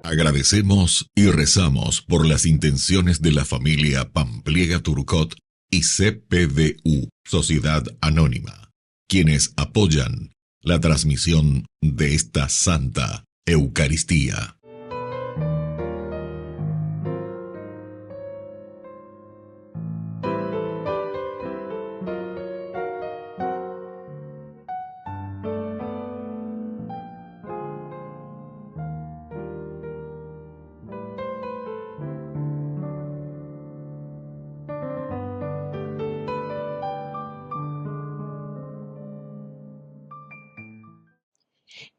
Agradecemos y rezamos por las intenciones de la familia Pampliega Turcot y CPDU, Sociedad Anónima, quienes apoyan la transmisión de esta Santa Eucaristía.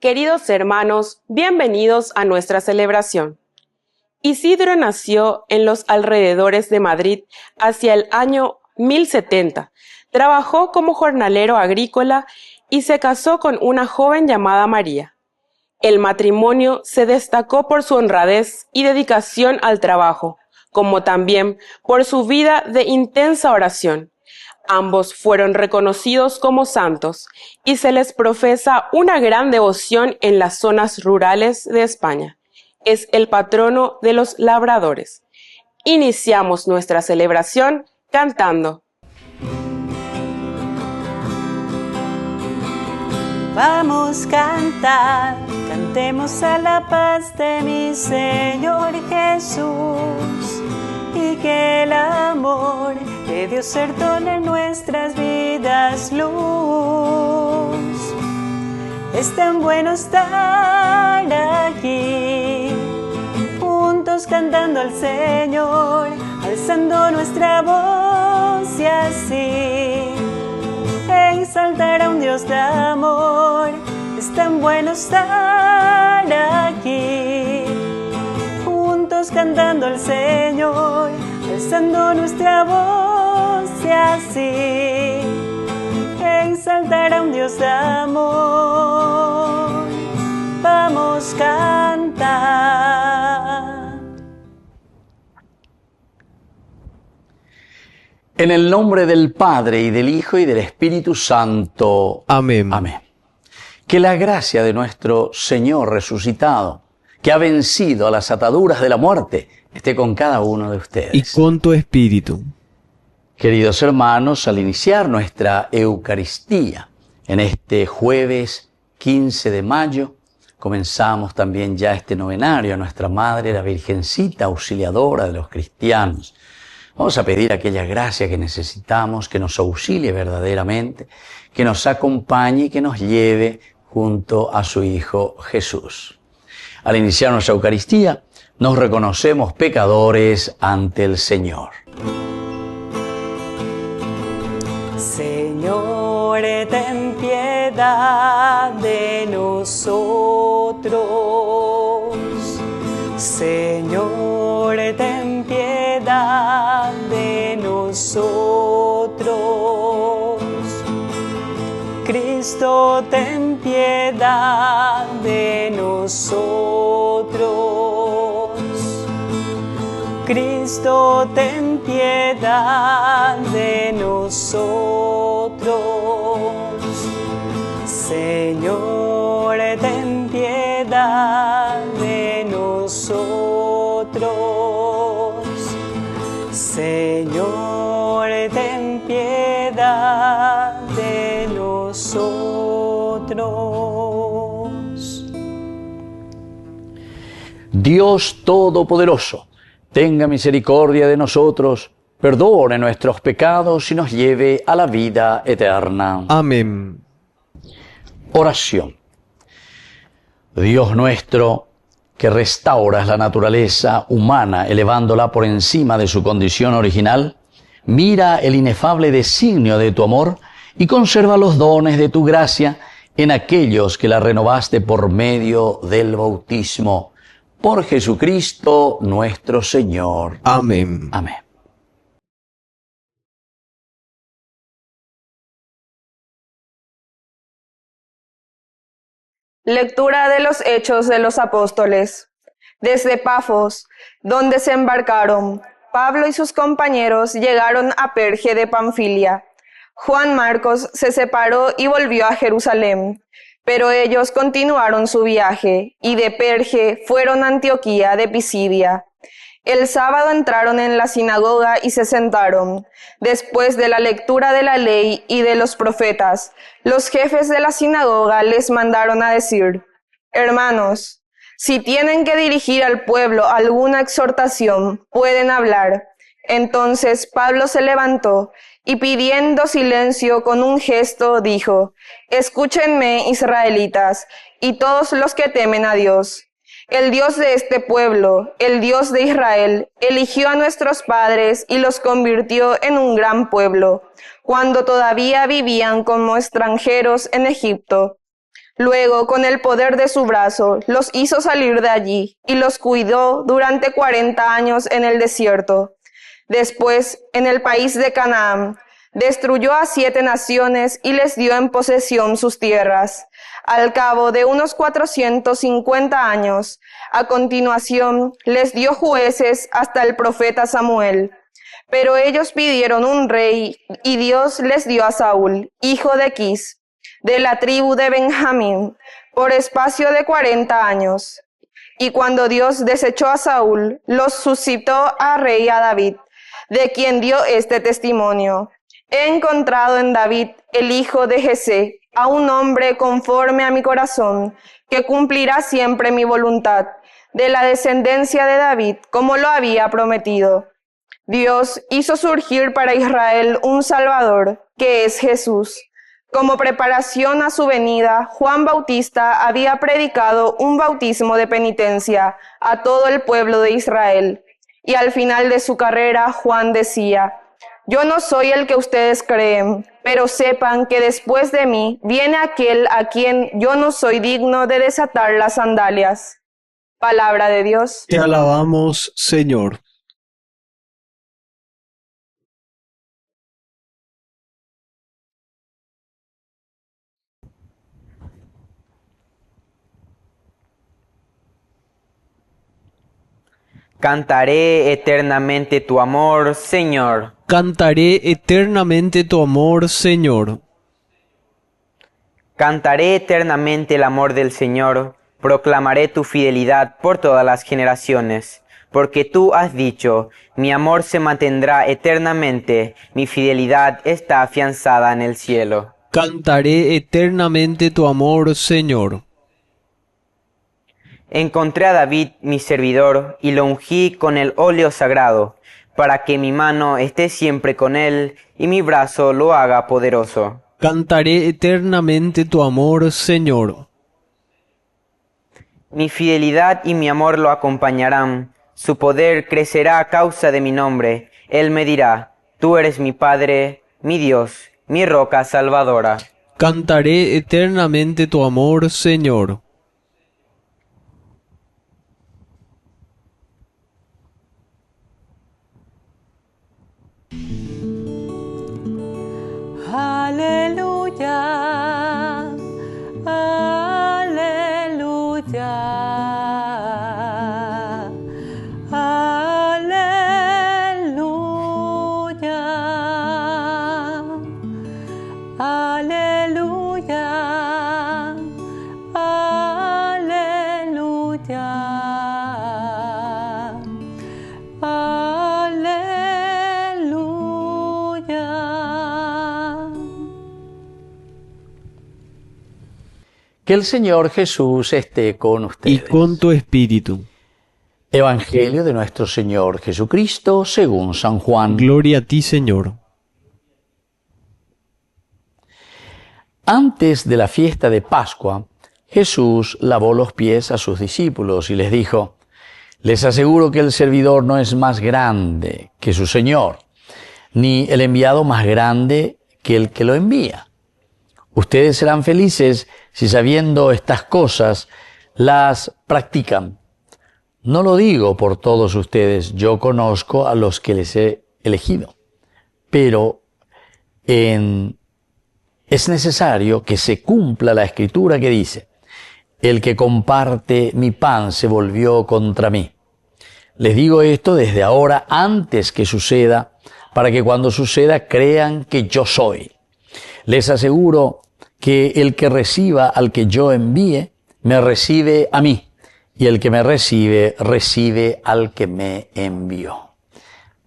Queridos hermanos, bienvenidos a nuestra celebración. Isidro nació en los alrededores de Madrid hacia el año 1070. Trabajó como jornalero agrícola y se casó con una joven llamada María. El matrimonio se destacó por su honradez y dedicación al trabajo, como también por su vida de intensa oración. Ambos fueron reconocidos como santos y se les profesa una gran devoción en las zonas rurales de España. Es el patrono de los labradores. Iniciamos nuestra celebración cantando. Vamos a cantar, cantemos a la paz de mi Señor Jesús, y que el amor de Dios perdone en nuestras vidas luz. Es tan bueno estar aquí, juntos cantando al Señor, alzando nuestra voz y así exaltar a un Dios de amor. Es tan bueno estar aquí, juntos cantando al Señor, alzando nuestra voz y así exaltar a un Dios de amor. Vamos a cantar. En el nombre del Padre, y del Hijo, y del Espíritu Santo. Amén. Amén. Que la gracia de nuestro Señor resucitado, que ha vencido a las ataduras de la muerte, esté con cada uno de ustedes. Y con tu espíritu. Queridos hermanos, al iniciar nuestra Eucaristía, en este jueves 15 de mayo, comenzamos también ya este novenario a nuestra Madre, la Virgencita Auxiliadora de los cristianos. Vamos a pedir aquella gracia que necesitamos, que nos auxilie verdaderamente, que nos acompañe y que nos lleve junto a su Hijo Jesús. Al iniciar nuestra Eucaristía, nos reconocemos pecadores ante el Señor. Señor, ten piedad de nosotros. Señor, ten piedad de nosotros. Cristo, ten piedad de nosotros. Cristo, ten piedad de nosotros. Señor, ten piedad de nosotros. Señor, ten piedad de nosotros. Dios Todopoderoso, tenga misericordia de nosotros, perdone nuestros pecados y nos lleve a la vida eterna. Amén. Oración. Dios nuestro, que restauras la naturaleza humana elevándola por encima de su condición original, mira el inefable designio de tu amor y conserva los dones de tu gracia en aquellos que la renovaste por medio del bautismo. Por Jesucristo nuestro Señor. Amén. Amén. Lectura de los Hechos de los Apóstoles. Desde Pafos, donde se embarcaron, Pablo y sus compañeros llegaron a Perge de Panfilia. Juan Marcos se separó y volvió a Jerusalén, pero ellos continuaron su viaje y de Perge fueron a Antioquía de Pisidia. El sábado entraron en la sinagoga y se sentaron. Después de la lectura de la ley y de los profetas, los jefes de la sinagoga les mandaron a decir: «Hermanos, si tienen que dirigir al pueblo alguna exhortación, pueden hablar». Entonces Pablo se levantó y pidiendo silencio con un gesto dijo: «Escúchenme, israelitas, y todos los que temen a Dios. El Dios de este pueblo, el Dios de Israel, eligió a nuestros padres y los convirtió en un gran pueblo, cuando todavía vivían como extranjeros en Egipto. Luego, con el poder de su brazo, los hizo salir de allí y los cuidó durante 40 años en el desierto. Después, en el país de Canaán, destruyó a 7 naciones y les dio en posesión sus tierras. Al cabo de unos 450 años, a continuación, les dio jueces hasta el profeta Samuel. Pero ellos pidieron un rey y Dios les dio a Saúl, hijo de Quis, de la tribu de Benjamín, por espacio de 40 años. Y cuando Dios desechó a Saúl, los suscitó a rey a David, de quien dio este testimonio: «He encontrado en David, el hijo de Jesé, a un hombre conforme a mi corazón, que cumplirá siempre mi voluntad, de la descendencia de David, como lo había prometido». Dios hizo surgir para Israel un Salvador, que es Jesús. Como preparación a su venida, Juan Bautista había predicado un bautismo de penitencia a todo el pueblo de Israel. Y al final de su carrera, Juan decía: «Yo no soy el que ustedes creen, pero sepan que después de mí viene aquel a quien yo no soy digno de desatar las sandalias». Palabra de Dios. Te alabamos, Señor. Cantaré eternamente tu amor, Señor. Cantaré eternamente tu amor, Señor. Cantaré eternamente el amor del Señor, proclamaré tu fidelidad por todas las generaciones. Porque tú has dicho: mi amor se mantendrá eternamente, mi fidelidad está afianzada en el cielo. Cantaré eternamente tu amor, Señor. Encontré a David, mi servidor, y lo ungí con el óleo sagrado, para que mi mano esté siempre con él, y mi brazo lo haga poderoso. Cantaré eternamente tu amor, Señor. Mi fidelidad y mi amor lo acompañarán, su poder crecerá a causa de mi nombre. Él me dirá: tú eres mi Padre, mi Dios, mi roca salvadora. Cantaré eternamente tu amor, Señor. Aleluya, aleluya, aleluya, aleluya, Que el Señor Jesús esté con ustedes. Y con tu espíritu. Evangelio de nuestro Señor Jesucristo según San Juan. Gloria a ti, Señor. Antes de la fiesta de Pascua, Jesús lavó los pies a sus discípulos y les dijo: les aseguro que el servidor no es más grande que su Señor, ni el enviado más grande que el que lo envía. Ustedes serán felices si, sabiendo estas cosas, las practican. No lo digo por todos ustedes, yo conozco a los que les he elegido, pero es necesario que se cumpla la Escritura que dice: el que comparte mi pan se volvió contra mí. Les digo esto desde ahora, antes que suceda, para que cuando suceda crean que yo soy. Les aseguro que el que reciba al que yo envíe, me recibe a mí, y el que me recibe, recibe al que me envió.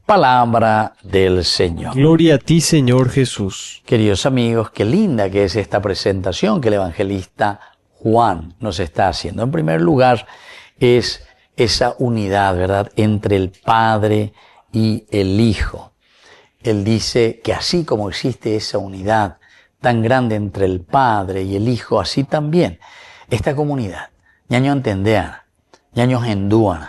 Palabra del Señor. Gloria a ti, Señor Jesús. Queridos amigos, qué linda que es esta presentación que el evangelista Juan nos está haciendo. En primer lugar, es esa unidad, ¿verdad?, entre el Padre y el Hijo. Él dice que así como existe esa unidad tan grande entre el Padre y el Hijo, así también esta comunidad. Ñaño entendean, ñaños endúan,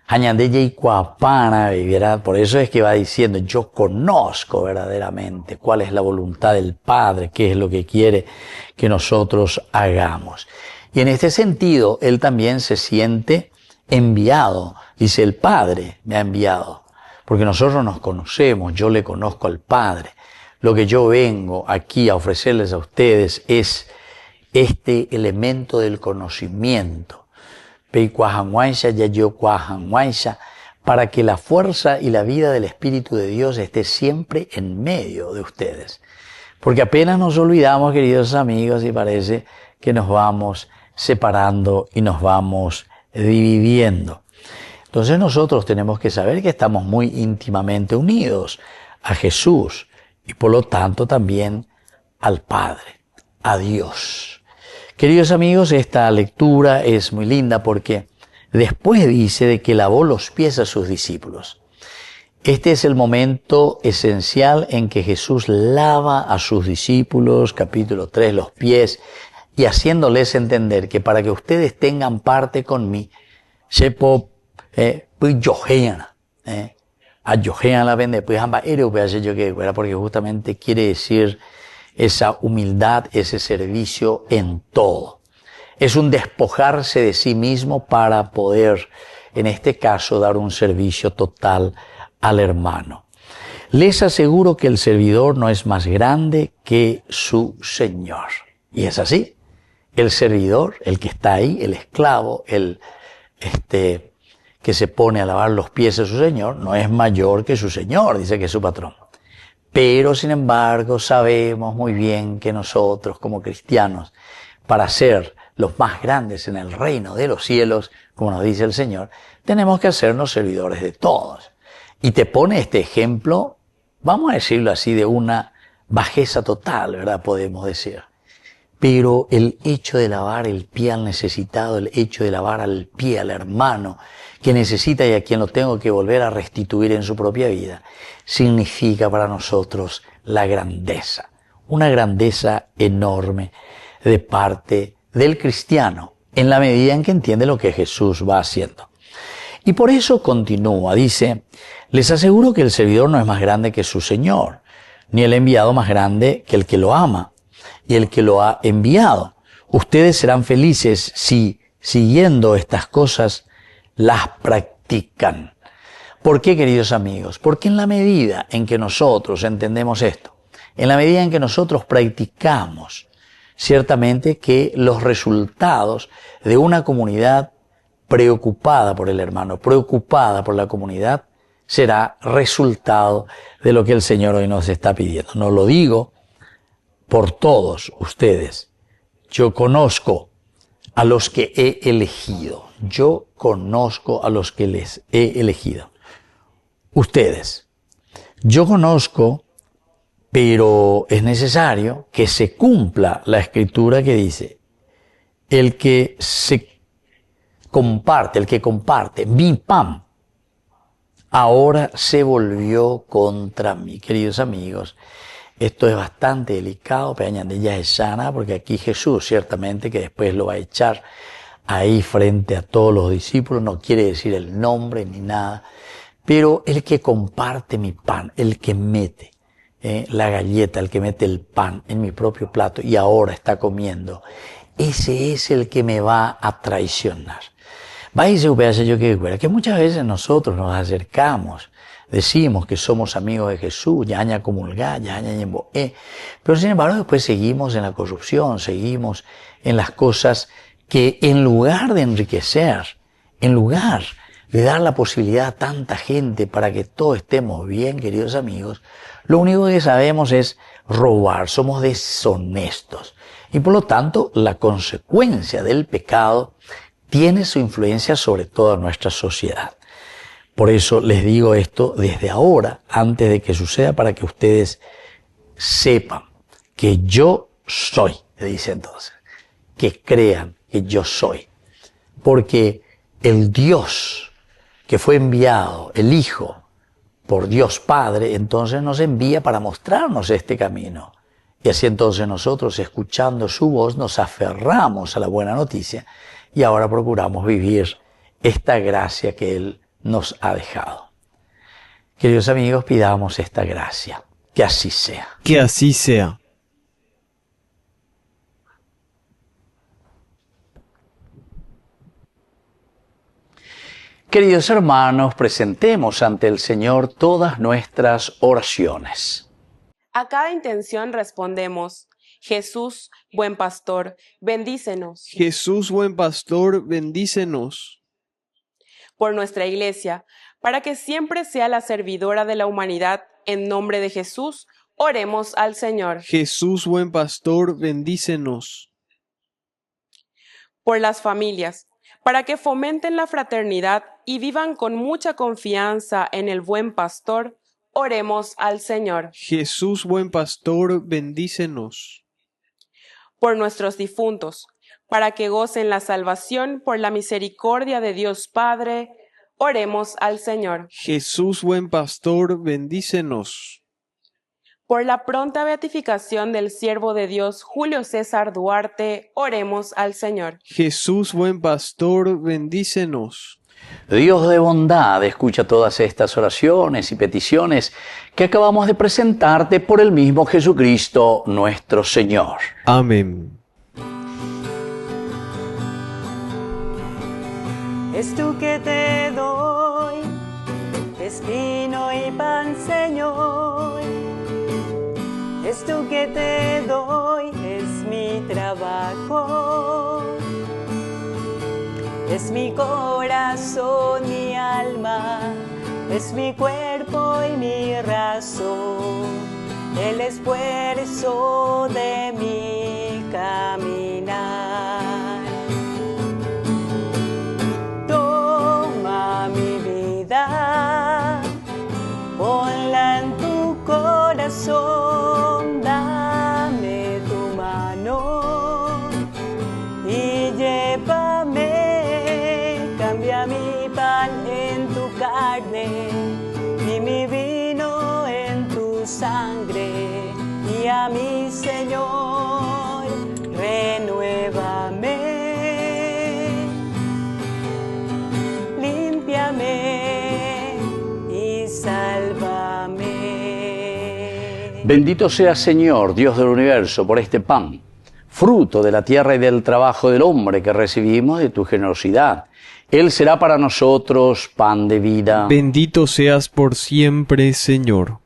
añandelle y cuapana, ¿verdad? Por eso es que va diciendo, yo conozco verdaderamente cuál es la voluntad del Padre, qué es lo que quiere que nosotros hagamos. Y en este sentido, él también se siente enviado. Dice, el Padre me ha enviado. Porque nosotros nos conocemos, yo le conozco al Padre. Lo que yo vengo aquí a ofrecerles a ustedes es este elemento del conocimiento. Para que la fuerza y la vida del Espíritu de Dios esté siempre en medio de ustedes. Porque apenas nos olvidamos, queridos amigos, y parece que nos vamos separando y nos vamos dividiendo. Entonces nosotros tenemos que saber que estamos muy íntimamente unidos a Jesús y por lo tanto también al Padre, a Dios. Queridos amigos, esta lectura es muy linda porque después dice de que lavó los pies a sus discípulos. Este es el momento esencial en que Jesús lava a sus discípulos, capítulo 3, los pies, y haciéndoles entender que para que ustedes tengan parte con mí, porque justamente quiere decir esa humildad, ese servicio en todo. Es un despojarse de sí mismo para poder, en este caso, dar un servicio total al hermano. Les aseguro que el servidor no es más grande que su Señor. Y es así. El servidor, el que está ahí, el esclavo, que se pone a lavar los pies de su Señor, no es mayor que su Señor, dice que es su patrón. Pero, sin embargo, sabemos muy bien que nosotros, como cristianos, para ser los más grandes en el reino de los cielos, como nos dice el Señor, tenemos que hacernos servidores de todos. Y te pone este ejemplo, vamos a decirlo así, de una bajeza total, ¿verdad? Podemos decir. Pero el hecho de lavar el pie al necesitado, el hecho de lavar al pie al hermano que necesita y a quien lo tengo que volver a restituir en su propia vida, significa para nosotros la grandeza, una grandeza enorme de parte del cristiano, en la medida en que entiende lo que Jesús va haciendo. Y por eso continúa, dice, les aseguro que el servidor no es más grande que su Señor, ni el enviado más grande que el que lo ama y el que lo ha enviado. Ustedes serán felices si, siguiendo estas cosas, las practican. ¿Por qué, queridos amigos? Porque en la medida en que nosotros entendemos esto, en la medida en que nosotros practicamos, ciertamente que los resultados de una comunidad preocupada por el hermano, preocupada por la comunidad, será resultado de lo que el Señor hoy nos está pidiendo. No lo digo por todos ustedes. Yo conozco a los que he elegido. Yo conozco a los que les he elegido. Ustedes. Yo conozco, pero es necesario que se cumpla la escritura que dice, el que comparte mi pan, ahora se volvió contra mí. Queridos amigos, esto es bastante delicado, peñandilla es sana, porque aquí Jesús ciertamente que después lo va a echar ahí frente a todos los discípulos, no quiere decir el nombre ni nada, pero el que comparte mi pan, el que mete la galleta, el que mete el pan en mi propio plato y ahora está comiendo, ese es el que me va a traicionar. Que muchas veces nosotros nos acercamos, decimos que somos amigos de Jesús, yaña comulgá, yaña ñemboé, pero sin embargo después seguimos en la corrupción, seguimos en las cosas que en lugar de enriquecer, en lugar de dar la posibilidad a tanta gente para que todos estemos bien, queridos amigos, lo único que sabemos es robar, somos deshonestos. Y por lo tanto, la consecuencia del pecado tiene su influencia sobre toda nuestra sociedad. Por eso les digo esto desde ahora, antes de que suceda, para que ustedes sepan que yo soy, le dice entonces, que crean que yo soy. Porque el Dios que fue enviado, el Hijo, por Dios Padre, entonces nos envía para mostrarnos este camino. Y así entonces nosotros, escuchando su voz, nos aferramos a la buena noticia y ahora procuramos vivir esta gracia que Él nos ha dejado. Queridos amigos, pidamos esta gracia. Que así sea. Que así sea. Queridos hermanos, presentemos ante el Señor todas nuestras oraciones. A cada intención respondemos: Jesús, buen pastor, bendícenos. Jesús, buen pastor, bendícenos. Por nuestra Iglesia, para que siempre sea la servidora de la humanidad, en nombre de Jesús, oremos al Señor. Jesús, buen pastor, bendícenos. Por las familias, para que fomenten la fraternidad y vivan con mucha confianza en el buen pastor, oremos al Señor. Jesús, buen pastor, bendícenos. Por nuestros difuntos, para que gocen la salvación por la misericordia de Dios Padre, oremos al Señor. Jesús, buen pastor, bendícenos. Por la pronta beatificación del siervo de Dios Julio César Duarte, oremos al Señor. Jesús, buen pastor, bendícenos. Dios de bondad, escucha todas estas oraciones y peticiones que acabamos de presentarte por el mismo Jesucristo nuestro Señor. Amén. Es tú que te doy, es vino y pan, Señor. Es tú que te doy, es mi trabajo. Es mi corazón, mi alma, es mi cuerpo y mi razón, el esfuerzo de mi caminar. Toma mi vida, ponla en tu corazón, dame tu mano y llévame. Cambia mi pan en tu carne y mi vino en tu sangre, y a mi Señor renuévame, límpiame y sálvame. Bendito seas, Señor, Dios del universo, por este pan, fruto de la tierra y del trabajo del hombre que recibimos de tu generosidad. Él será para nosotros pan de vida. Bendito seas por siempre, Señor.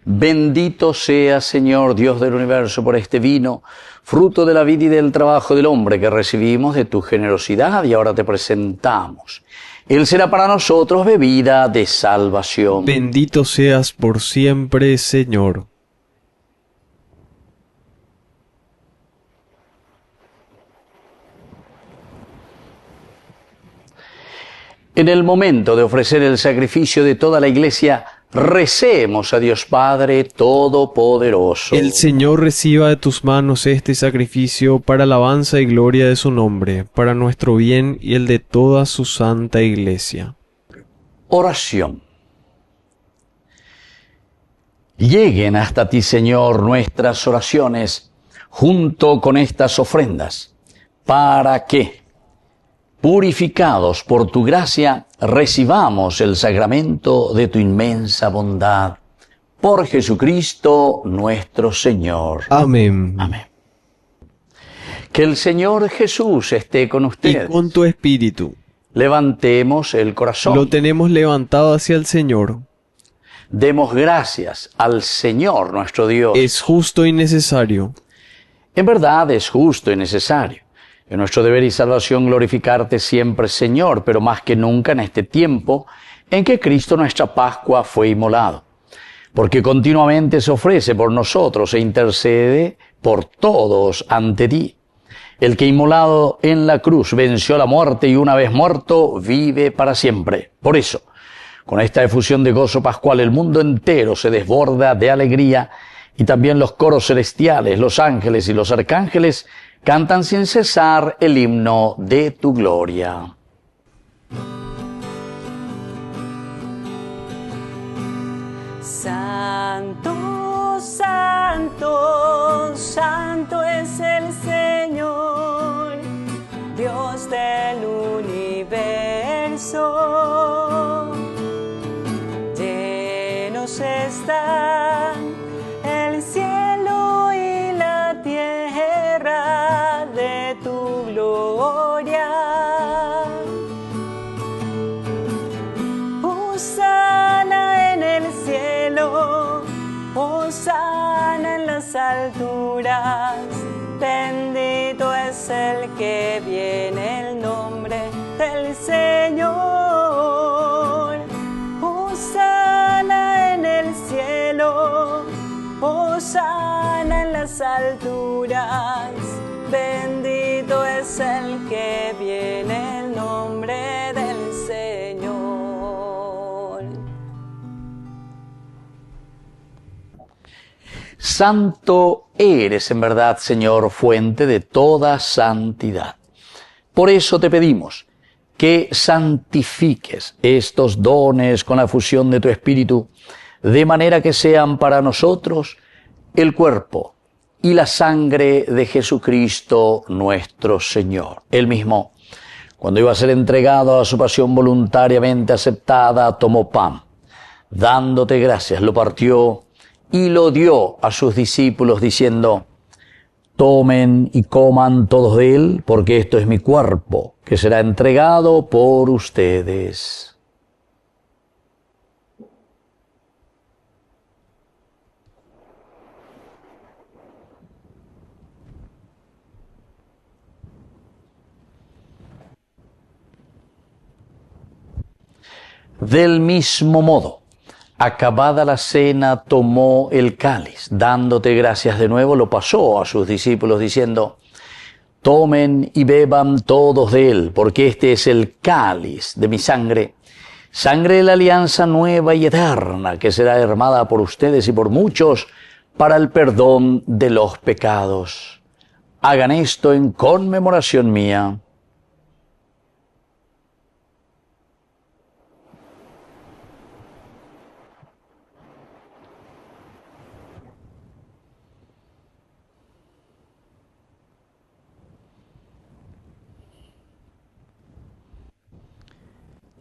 Bendito seas, Señor, Dios del universo, por este vino, fruto de la vida y del trabajo del hombre que recibimos de tu generosidad y ahora te presentamos. Él será para nosotros bebida de salvación. Bendito seas por siempre, Señor. En el momento de ofrecer el sacrificio de toda la Iglesia, recemos a Dios Padre Todopoderoso. El Señor reciba de tus manos este sacrificio para alabanza y gloria de su nombre, para nuestro bien y el de toda su santa Iglesia. Oración. Lleguen hasta ti, Señor, nuestras oraciones, junto con estas ofrendas, para que, purificados por tu gracia, recibamos el sacramento de tu inmensa bondad. Por Jesucristo nuestro Señor. Amén. Amén. Que el Señor Jesús esté con Y ustedes. con tu espíritu. Levantemos el corazón. Lo tenemos levantado hacia el Señor. Demos gracias al Señor nuestro Dios. Es justo y necesario. En verdad es justo y necesario. Es nuestro deber y salvación glorificarte siempre, Señor, pero más que nunca en este tiempo en que Cristo nuestra Pascua fue inmolado. Porque continuamente se ofrece por nosotros e intercede por todos ante ti. El que inmolado en la cruz venció la muerte y una vez muerto vive para siempre. Por eso, con esta efusión de gozo pascual, el mundo entero se desborda de alegría y también los coros celestiales, los ángeles y los arcángeles cantan sin cesar el himno de tu gloria. Santo, santo, santo es el Señor, Dios del universo. Llenos están el cielo y la tierra de tu gloria. Hosana en el cielo, hosana en las alturas. Bendito es el que viene en nombre del Señor. Hosana en el cielo, hosana en las alturas. Bendito es el que viene en nombre del Señor. Santo eres en verdad, Señor, fuente de toda santidad. Por eso te pedimos que santifiques estos dones con la fusión de tu Espíritu, de manera que sean para nosotros el cuerpo y la sangre de Jesucristo nuestro Señor. Él mismo, cuando iba a ser entregado a su pasión voluntariamente aceptada, tomó pan, dándote gracias, lo partió y lo dio a sus discípulos diciendo: tomen y coman todos de él, porque esto es mi cuerpo, que será entregado por ustedes. Del mismo modo, acabada la cena, tomó el cáliz, dándote gracias de nuevo, lo pasó a sus discípulos diciendo: tomen y beban todos de él, porque este es el cáliz de mi sangre, sangre de la alianza nueva y eterna, que será derramada por ustedes y por muchos para el perdón de los pecados. Hagan esto en conmemoración mía.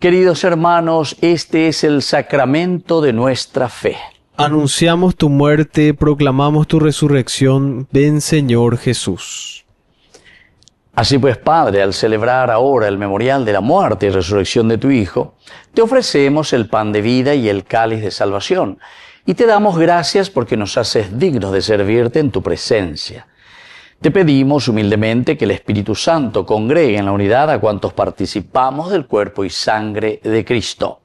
Queridos hermanos, este es el sacramento de nuestra fe. Anunciamos tu muerte, proclamamos tu resurrección. Ven, Señor Jesús. Así pues, Padre, al celebrar ahora el memorial de la muerte y resurrección de tu Hijo, te ofrecemos el pan de vida y el cáliz de salvación, y te damos gracias porque nos haces dignos de servirte en tu presencia. Te pedimos humildemente que el Espíritu Santo congregue en la unidad a cuantos participamos del cuerpo y sangre de Cristo.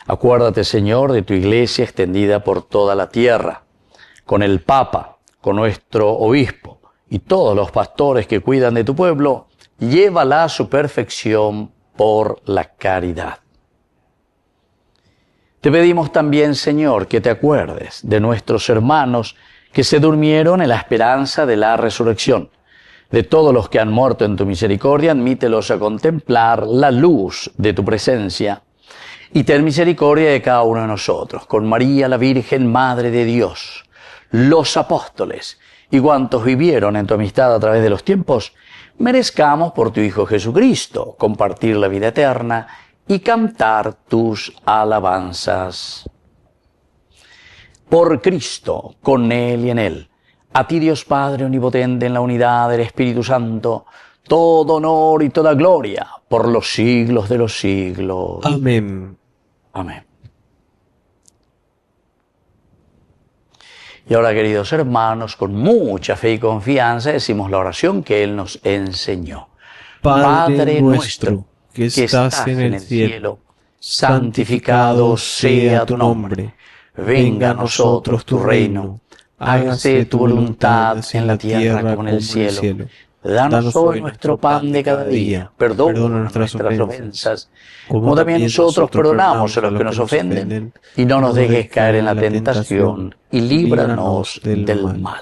Acuérdate, Señor, de tu Iglesia extendida por toda la tierra, con el Papa, con nuestro Obispo y todos los pastores que cuidan de tu pueblo, llévala a su perfección por la caridad. Te pedimos también, Señor, que te acuerdes de nuestros hermanos que se durmieron en la esperanza de la resurrección. De todos los que han muerto en tu misericordia, admítelos a contemplar la luz de tu presencia. Y ten misericordia de cada uno de nosotros, con María la Virgen, Madre de Dios, los apóstoles y cuantos vivieron en tu amistad a través de los tiempos, merezcamos por tu Hijo Jesucristo compartir la vida eterna y cantar tus alabanzas. Por Cristo, con Él y en Él, a ti Dios Padre omnipotente en la unidad del Espíritu Santo, todo honor y toda gloria por los siglos de los siglos. Amén. Amén. Y ahora, queridos hermanos, con mucha fe y confianza decimos la oración que Él nos enseñó. Padre nuestro, que estás en el cielo, santificado sea tu nombre. Venga a nosotros tu reino. Hágase tu voluntad en la tierra como en el cielo. Danos hoy nuestro pan de cada día. Perdona nuestras ofensas, como también nosotros perdonamos a los que nos ofenden. Y no nos dejes caer en la tentación, y líbranos del mal.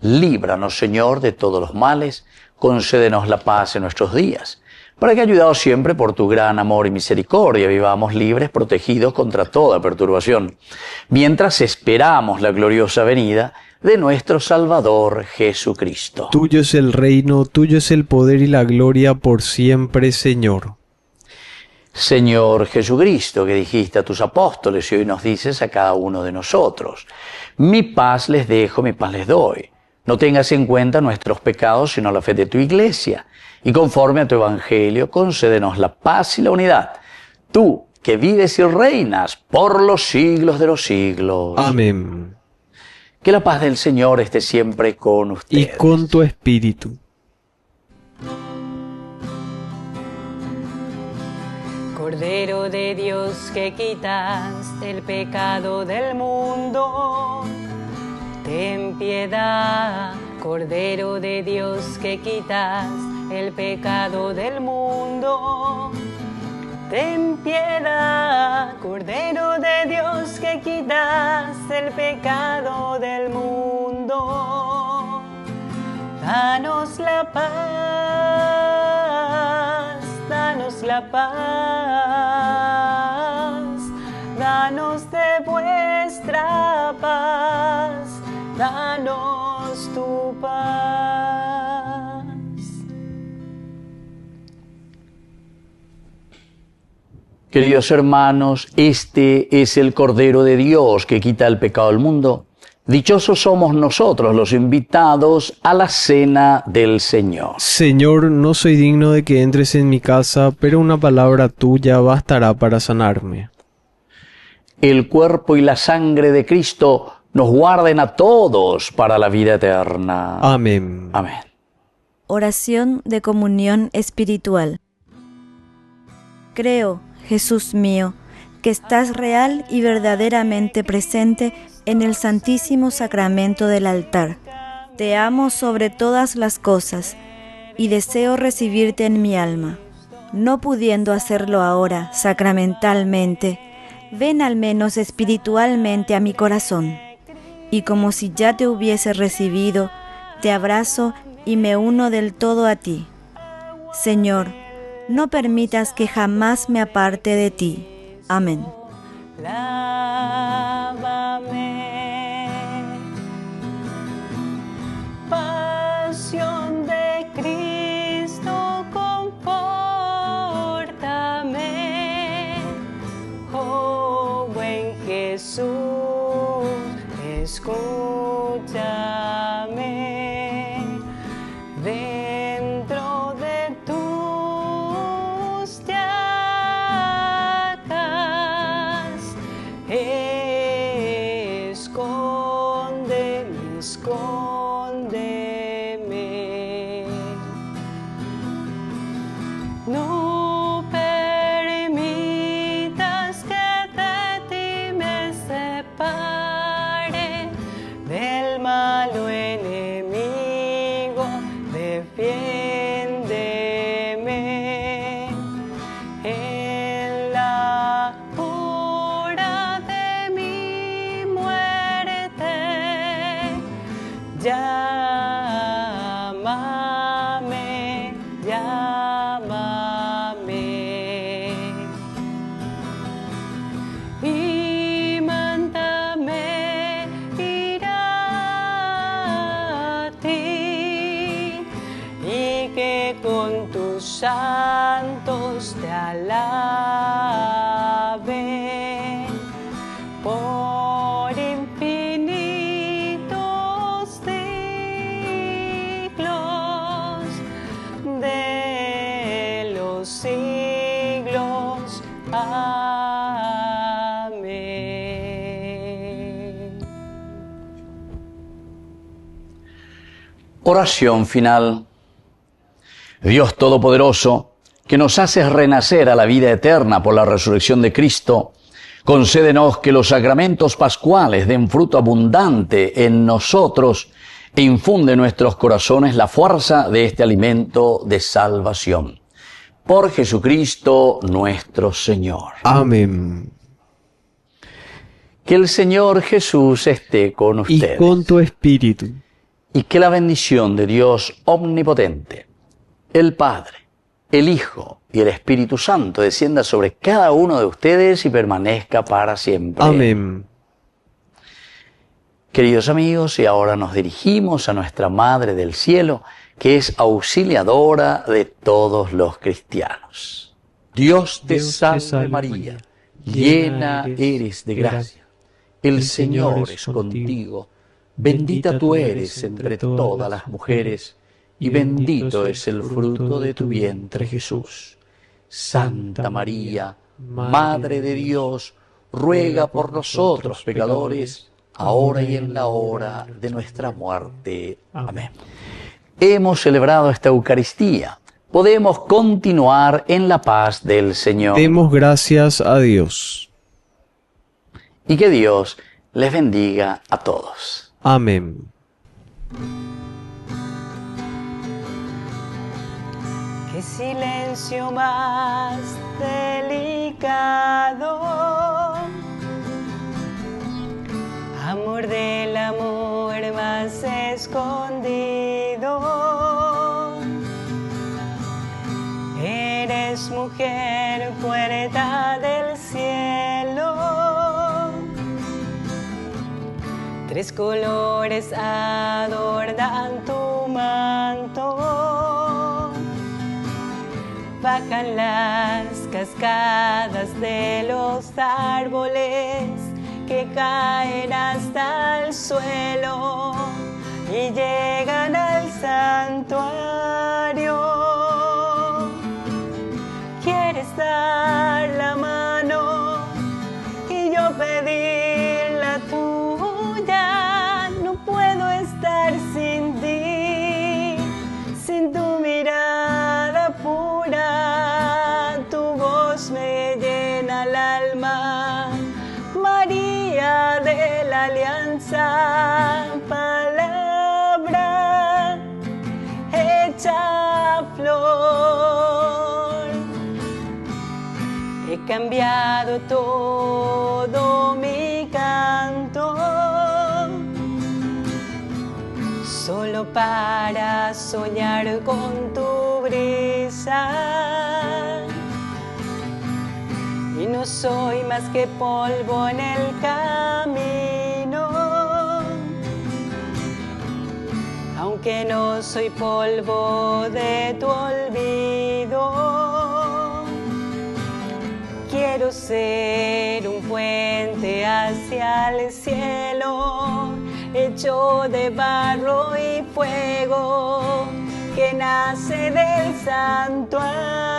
Líbranos, Señor, de todos los males. Concédenos la paz en nuestros días, para que, ayudados siempre por tu gran amor y misericordia, vivamos libres, protegidos contra toda perturbación, mientras esperamos la gloriosa venida de nuestro Salvador Jesucristo. Tuyo es el reino, tuyo es el poder y la gloria por siempre, Señor. Señor Jesucristo, que dijiste a tus apóstoles y hoy nos dices a cada uno de nosotros: mi paz les dejo, mi paz les doy. No tengas en cuenta nuestros pecados, sino la fe de tu Iglesia. Y conforme a tu Evangelio, concédenos la paz y la unidad. Tú, que vives y reinas por los siglos de los siglos. Amén. Que la paz del Señor esté siempre con ustedes. Y con tu espíritu. Cordero de Dios, que quitas el pecado del mundo, ten piedad. Cordero de Dios, que quitas el pecado del mundo, ten piedad. Cordero de Dios, que quitas el pecado del mundo, danos la paz, danos la paz, danos de vuestra paz, danos tu paz. Queridos hermanos, este es el Cordero de Dios que quita el pecado del mundo. Dichosos somos nosotros los invitados a la cena del Señor. Señor, no soy digno de que entres en mi casa, pero una palabra tuya bastará para sanarme. El cuerpo y la sangre de Cristo nos guarden a todos para la vida eterna. Amén. Amén. Oración de comunión espiritual. Creo, Jesús mío, que estás real y verdaderamente presente en el Santísimo Sacramento del altar. Te amo sobre todas las cosas y deseo recibirte en mi alma. No pudiendo hacerlo ahora sacramentalmente, ven al menos espiritualmente a mi corazón. Y como si ya te hubiese recibido, te abrazo y me uno del todo a ti. Señor, no permitas que jamás me aparte de ti. Amén. Lávame, pasión de Cristo, confórtame, oh buen Jesús, escúchame, dentro de tus llagas, escóndeme, escóndeme. No permitas que de ti me separe del malo enemigo, defiéndeme en la hora de mi muerte. Llámame, llámame y mándame ir a ti, y que con tus santos te alaben por infinitos siglos de los siglos. Amén. Oración final. Dios Todopoderoso, que nos haces renacer a la vida eterna por la resurrección de Cristo, concédenos que los sacramentos pascuales den fruto abundante en nosotros e infunde en nuestros corazones la fuerza de este alimento de salvación. Por Jesucristo nuestro Señor. Amén. Que el Señor Jesús esté con ustedes. Y con tu espíritu. Y que la bendición de Dios omnipotente, el Padre, el Hijo y el Espíritu Santo descienda sobre cada uno de ustedes y permanezca para siempre. Amén. Queridos amigos, y ahora nos dirigimos a nuestra Madre del Cielo, que es auxiliadora de todos los cristianos. Dios te salve María, llena eres de gracia. El Señor es contigo. Bendita tú eres entre todas las mujeres, y bendito es el fruto de tu vientre, Jesús. Santa María, Madre de Dios, ruega por nosotros pecadores, ahora y en la hora de nuestra muerte. Amén. Hemos celebrado esta Eucaristía. Podemos continuar en la paz del Señor. Demos gracias a Dios. Y que Dios les bendiga a todos. Amén. Qué silencio más delicado, amor del amor más escondido. Eres mujer, puerta del cielo. Tres colores adornan tu manto. Bajan las cascadas de los árboles que caen hasta el suelo y llegan al santuario. Quieres dar la mano y yo pedir la tuya. No puedo estar sin ti, sin tu mirada pura. Tu voz me llena el alma, María de la Alianza, palabra hecha flor. He cambiado todo mi canto, solo para soñar con tu brisa. Y no soy más que polvo en el camino, aunque no soy polvo de tu olvido. Quiero ser un puente hacia el cielo, hecho de barro y fuego, que nace del santuario.